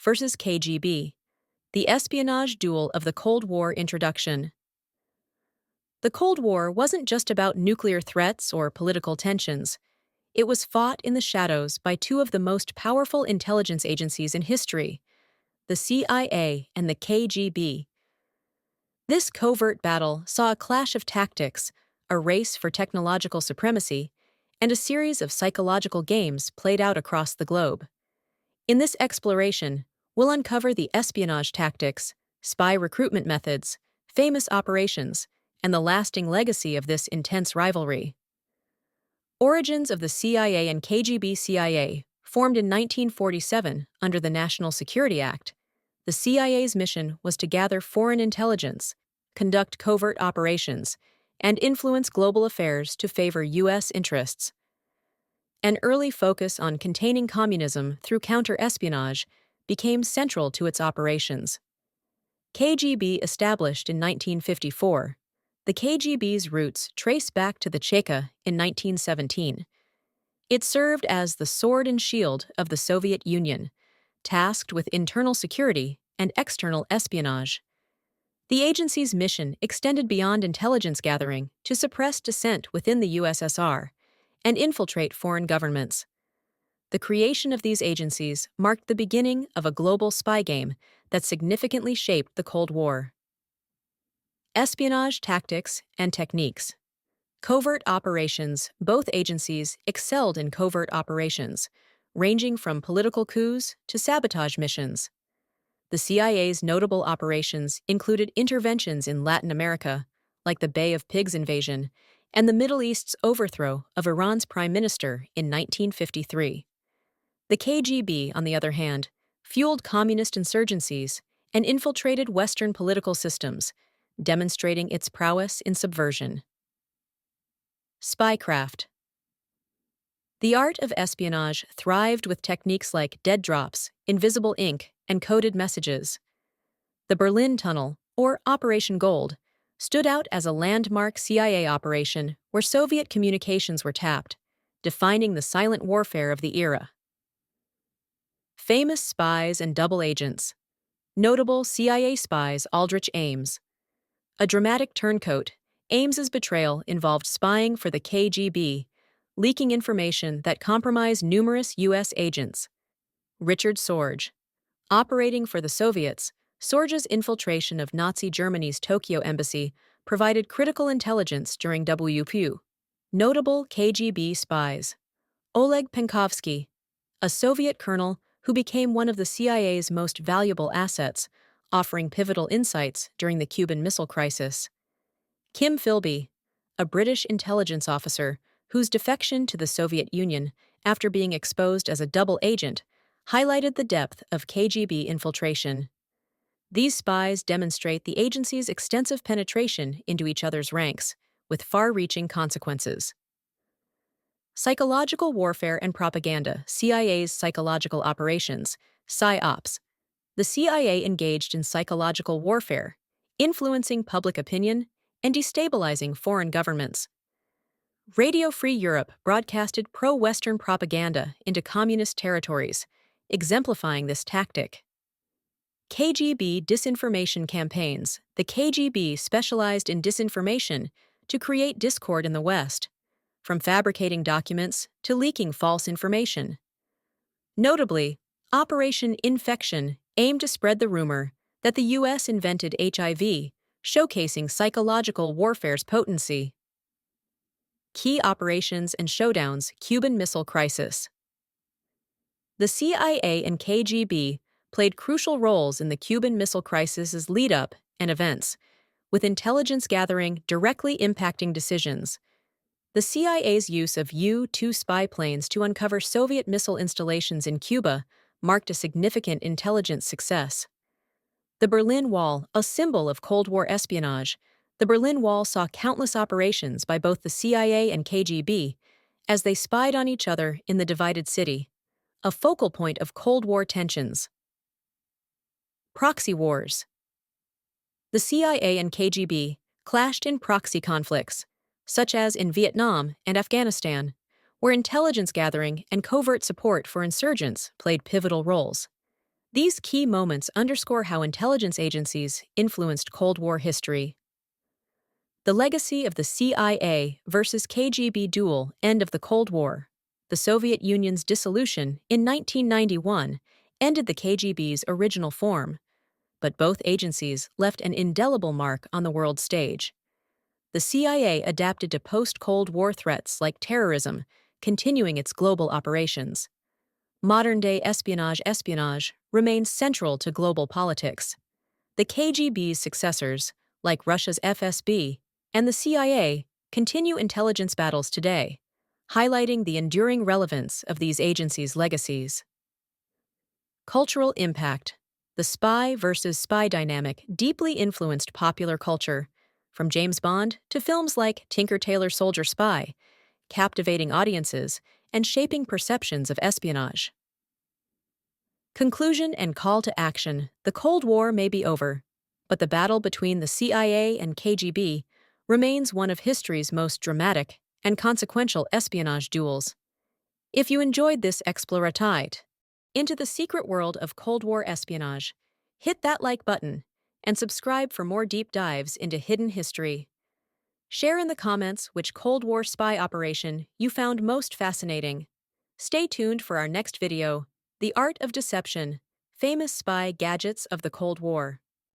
versus KGB. The espionage duel of the Cold War introduction. The Cold War wasn't just about nuclear threats or political tensions. It was fought in the shadows by two of the most powerful intelligence agencies in history, the CIA and the KGB. This covert battle saw a clash of tactics, a race for technological supremacy, and a series of psychological games played out across the globe. In this exploration, we'll uncover the espionage tactics, spy recruitment methods, famous operations, and the lasting legacy of this intense rivalry. Origins of the CIA and KGB. CIA, formed in 1947 under the National Security Act, the CIA's mission was to gather foreign intelligence, conduct covert operations, and influence global affairs to favor U.S. interests. An early focus on containing communism through counter-espionage became central to its operations. KGB established in 1954. The KGB's roots trace back to the Cheka in 1917. It served as the sword and shield of the Soviet Union, tasked with internal security and external espionage. The agency's mission extended beyond intelligence gathering to suppress dissent within the USSR and infiltrate foreign governments. The creation of these agencies marked the beginning of a global spy game that significantly shaped the Cold War. Espionage tactics and techniques. Covert operations. Both agencies excelled in covert operations, ranging from political coups to sabotage missions. The CIA's notable operations included interventions in Latin America, like the Bay of Pigs invasion, and the Middle East's overthrow of Iran's prime minister in 1953. The KGB, on the other hand, fueled communist insurgencies and infiltrated Western political systems, demonstrating its prowess in subversion. Spycraft. The art of espionage thrived with techniques like dead drops, invisible ink, and coded messages. The Berlin Tunnel, or Operation Gold, stood out as a landmark CIA operation where Soviet communications were tapped, defining the silent warfare of the era. Famous spies and double agents. Notable CIA spies Aldrich Ames. A dramatic turncoat, Ames's betrayal involved spying for the KGB, leaking information that compromised numerous U.S. agents. Richard Sorge. Operating for the Soviets, Sorge's infiltration of Nazi Germany's Tokyo embassy provided critical intelligence during WPU. Notable KGB spies. Oleg Penkovsky, a Soviet colonel who became one of the CIA's most valuable assets, offering pivotal insights during the Cuban Missile Crisis. Kim Philby, a British intelligence officer whose defection to the Soviet Union after being exposed as a double agent highlighted the depth of KGB infiltration. These spies demonstrate the agency's extensive penetration into each other's ranks, with far-reaching consequences. Psychological warfare and propaganda. CIA's psychological operations, PsyOps. The CIA engaged in psychological warfare, influencing public opinion and destabilizing foreign governments. Radio Free Europe broadcasted pro-Western propaganda into communist territories, exemplifying this tactic. KGB disinformation campaigns. The KGB specialized in disinformation to create discord in the West, from fabricating documents to leaking false information. Notably, Operation Infection aimed to spread the rumor that the U.S. invented HIV, showcasing psychological warfare's potency. Key operations and showdowns. Cuban Missile Crisis. The CIA and KGB played crucial roles in the Cuban Missile Crisis's lead-up and events, with intelligence gathering directly impacting decisions. The CIA's use of U-2 spy planes to uncover Soviet missile installations in Cuba marked a significant intelligence success. The Berlin Wall, a symbol of Cold War espionage. The Berlin Wall saw countless operations by both the CIA and KGB as they spied on each other in the divided city, a focal point of Cold War tensions. Proxy wars. The CIA and KGB clashed in proxy conflicts, such as in Vietnam and Afghanistan, where intelligence gathering and covert support for insurgents played pivotal roles. These key moments underscore how intelligence agencies influenced Cold War history. The legacy of the CIA versus KGB duel, end of the Cold War. The Soviet Union's dissolution in 1991 ended the KGB's original form, but both agencies left an indelible mark on the world stage. The CIA adapted to post-Cold War threats like terrorism, continuing its global operations. Modern-day espionage remains central to global politics. The KGB's successors, like Russia's FSB and the CIA, continue intelligence battles today, highlighting the enduring relevance of these agencies' legacies. Cultural impact. The spy versus spy dynamic deeply influenced popular culture, from James Bond to films like Tinker Tailor Soldier Spy, captivating audiences and shaping perceptions of espionage. Conclusion and call to action. The Cold War may be over, but the battle between the CIA and KGB remains one of history's most dramatic and consequential espionage duels. If you enjoyed this exploratite into the secret world of Cold War espionage, hit that like button and subscribe for more deep dives into hidden history. Share in the comments which Cold War spy operation you found most fascinating. Stay tuned for our next video, The Art of Deception, Famous Spy Gadgets of the Cold War.